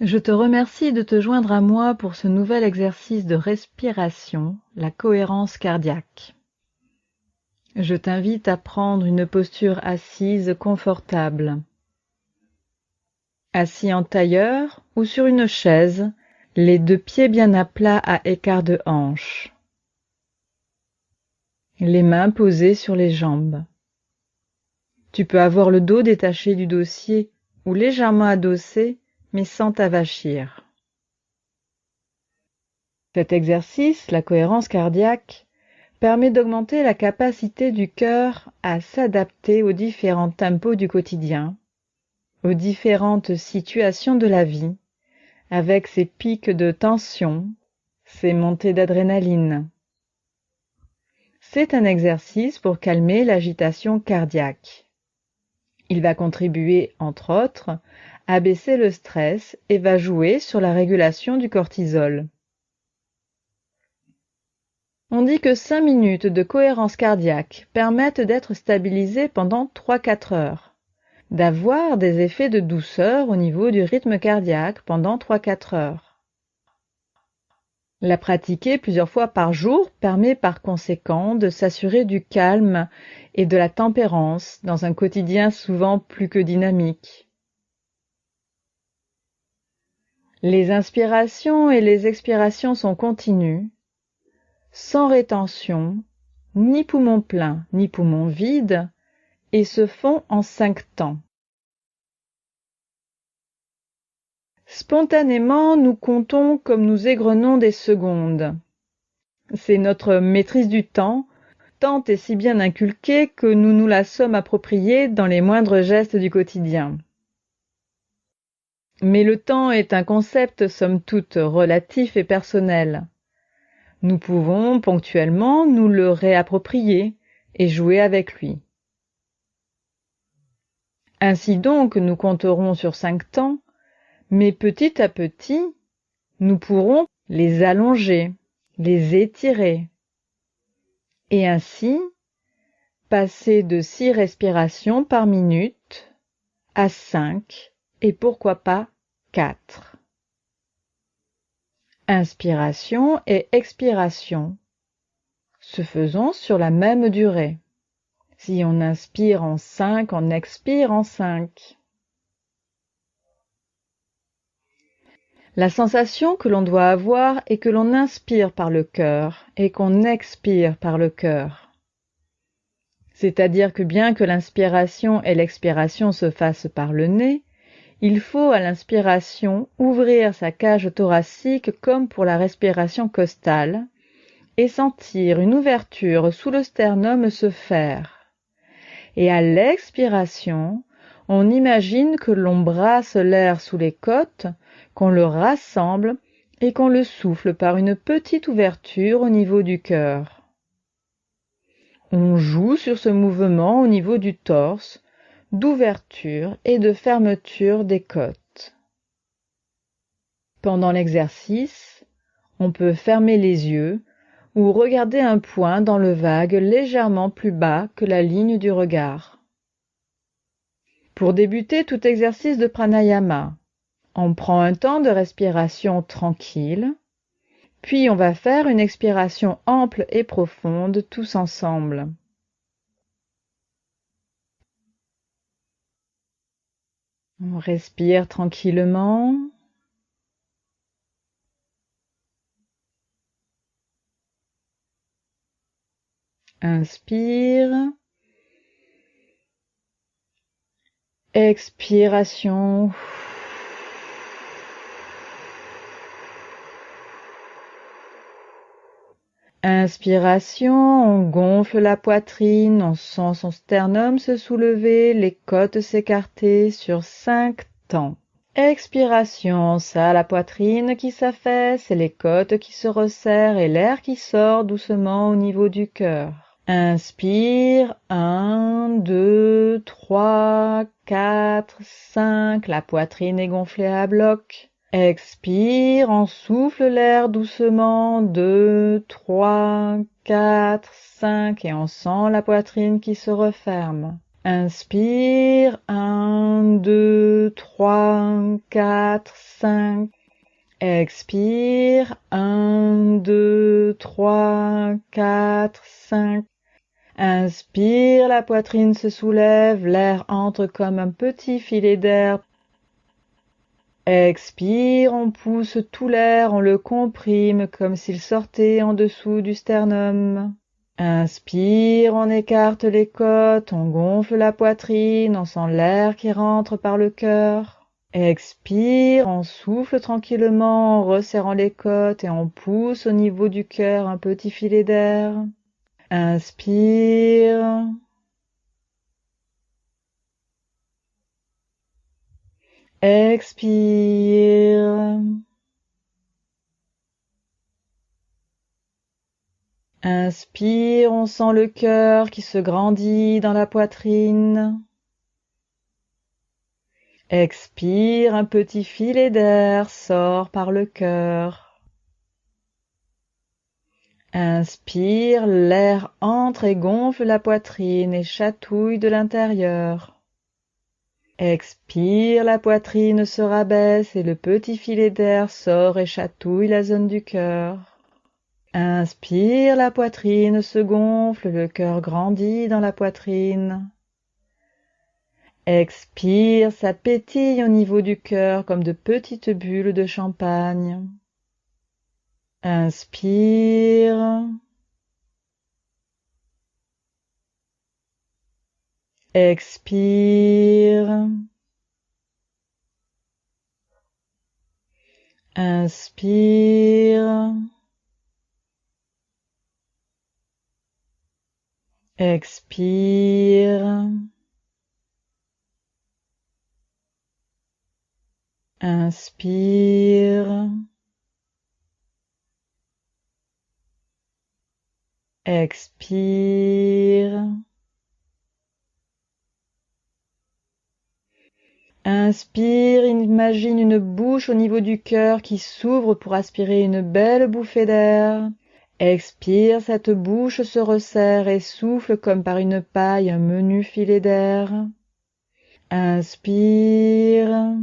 Je te remercie de te joindre à moi pour ce nouvel exercice de respiration, la cohérence cardiaque. Je t'invite à prendre une posture assise confortable. Assis en tailleur ou sur une chaise, les deux pieds bien à plat à écart de hanche. Les mains posées sur les jambes. Tu peux avoir le dos détaché du dossier ou légèrement adossé, mais sans t'avachir. Cet exercice, la cohérence cardiaque, permet d'augmenter la capacité du cœur à s'adapter aux différents tempos du quotidien, aux différentes situations de la vie, avec ses pics de tension, ses montées d'adrénaline. C'est un exercice pour calmer l'agitation cardiaque. Il va contribuer, entre autres, à baisser le stress et va jouer sur la régulation du cortisol. On dit que 5 minutes de cohérence cardiaque permettent d'être stabilisé pendant 3-4 heures, d'avoir des effets de douceur au niveau du rythme cardiaque pendant 3-4 heures. La pratiquer plusieurs fois par jour permet par conséquent de s'assurer du calme et de la tempérance dans un quotidien souvent plus que dynamique. Les inspirations et les expirations sont continues, sans rétention, ni poumon plein ni poumon vide, et se font en 5 temps. Spontanément, nous comptons comme nous égrenons des secondes. C'est notre maîtrise du temps, tant et si bien inculquée que nous nous la sommes appropriée dans les moindres gestes du quotidien. Mais le temps est un concept somme toute relatif et personnel. Nous pouvons ponctuellement nous le réapproprier et jouer avec lui. Ainsi donc, nous compterons sur 5 temps, mais petit à petit, nous pourrons les allonger, les étirer, et ainsi passer de 6 respirations par minute à 5 et pourquoi pas 4. Inspiration et expiration se faisant sur la même durée. Si on inspire en 5, on expire en 5. La sensation que l'on doit avoir est que l'on inspire par le cœur et qu'on expire par le cœur. C'est-à-dire que bien que l'inspiration et l'expiration se fassent par le nez, il faut à l'inspiration ouvrir sa cage thoracique comme pour la respiration costale et sentir une ouverture sous le sternum se faire. Et à l'expiration, on imagine que l'on brasse l'air sous les côtes, qu'on le rassemble et qu'on le souffle par une petite ouverture au niveau du cœur. On joue sur ce mouvement au niveau du torse, d'ouverture et de fermeture des côtes. Pendant l'exercice, on peut fermer les yeux ou regarder un point dans le vague légèrement plus bas que la ligne du regard. Pour débuter tout exercice de pranayama, on prend un temps de respiration tranquille, puis on va faire une expiration ample et profonde tous ensemble. On respire tranquillement. Inspire. Expiration. Inspiration, on gonfle la poitrine, on sent son sternum se soulever, les côtes s'écarter sur 5 temps. Expiration, ça, la poitrine qui s'affaisse et les côtes qui se resserrent et l'air qui sort doucement au niveau du cœur. Inspire, 1, 2, 3, 4, 5, la poitrine est gonflée à bloc. Expire, on souffle l'air doucement, 2, 3, 4, 5 et on sent la poitrine qui se referme. Inspire, 1, 2, 3, 4, 5. Expire, 1, 2, 3, 4, 5. Inspire, la poitrine se soulève, l'air entre comme un petit filet d'air. Expire, on pousse tout l'air, on le comprime comme s'il sortait en dessous du sternum. Inspire, on écarte les côtes, on gonfle la poitrine, on sent l'air qui rentre par le cœur. Expire, on souffle tranquillement en resserrant les côtes et on pousse au niveau du cœur un petit filet d'air. Inspire. Expire. Inspire, on sent le cœur qui se grandit dans la poitrine. Expire, un petit filet d'air sort par le cœur. Inspire, l'air entre et gonfle la poitrine et chatouille de l'intérieur. Expire, la poitrine se rabaisse et le petit filet d'air sort et chatouille la zone du cœur. Inspire, la poitrine se gonfle, le cœur grandit dans la poitrine. Expire, ça pétille au niveau du cœur comme de petites bulles de champagne. Inspire. Expire. Inspire. Expire. Inspire. Expire. Inspire, imagine une bouche au niveau du cœur qui s'ouvre pour aspirer une belle bouffée d'air. Expire, cette bouche se resserre et souffle comme par une paille un menu filet d'air. Inspire.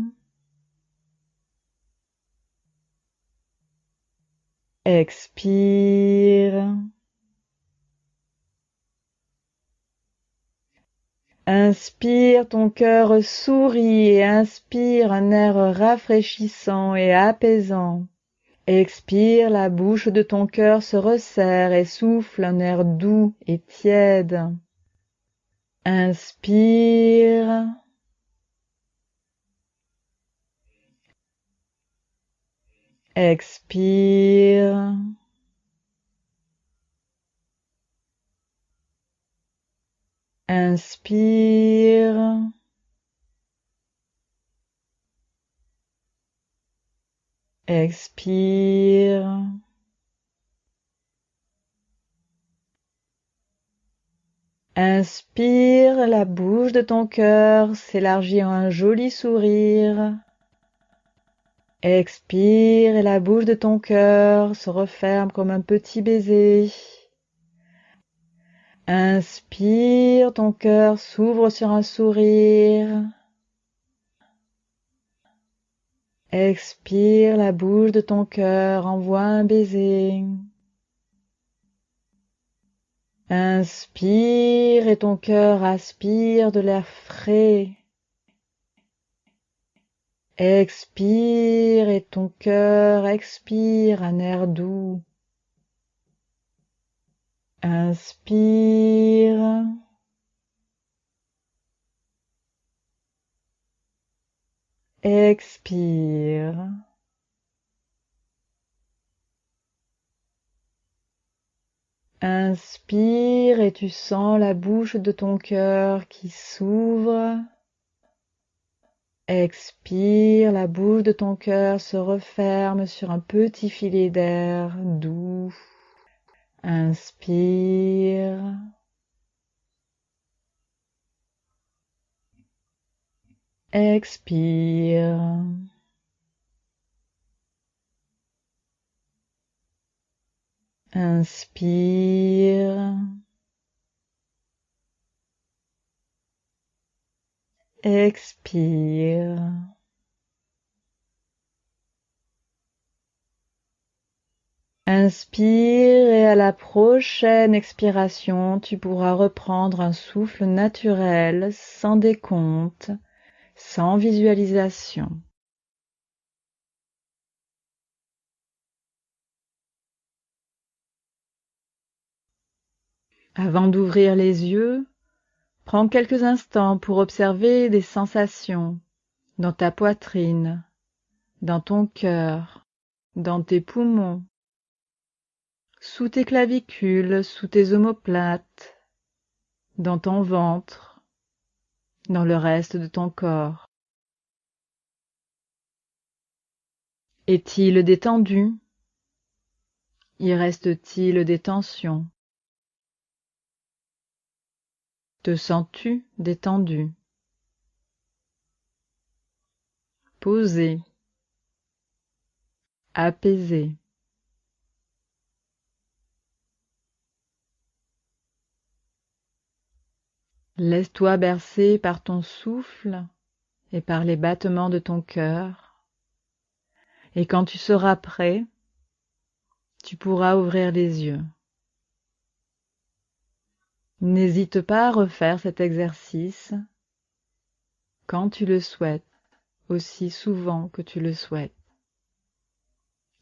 Expire. Inspire, ton cœur sourit et inspire un air rafraîchissant et apaisant. Expire, la bouche de ton cœur se resserre et souffle un air doux et tiède. Inspire. Expire. Inspire. Expire. Inspire, la bouche de ton cœur s'élargit en un joli sourire. Expire et la bouche de ton cœur se referme comme un petit baiser. Inspire, ton cœur s'ouvre sur un sourire. Expire, la bouche de ton cœur envoie un baiser. Inspire et ton cœur aspire de l'air frais. Expire et ton cœur expire un air doux. Inspire. Expire. Inspire et tu sens la bouche de ton cœur qui s'ouvre. Expire, la bouche de ton cœur se referme sur un petit filet d'air doux. Inspire. Expire. Inspire. expire. Inspire et à la prochaine expiration, tu pourras reprendre un souffle naturel, sans décompte, sans visualisation. Avant d'ouvrir les yeux, prends quelques instants pour observer des sensations dans ta poitrine, dans ton cœur, dans tes poumons, sous tes clavicules, sous tes omoplates, dans ton ventre, dans le reste de ton corps. Est-il détendu? Y reste-t-il des tensions? Te sens-tu détendu? Posé, apaisé. Laisse-toi bercer par ton souffle et par les battements de ton cœur. Et quand tu seras prêt, tu pourras ouvrir les yeux. N'hésite pas à refaire cet exercice quand tu le souhaites, aussi souvent que tu le souhaites.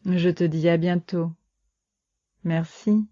Je te dis à bientôt. Merci.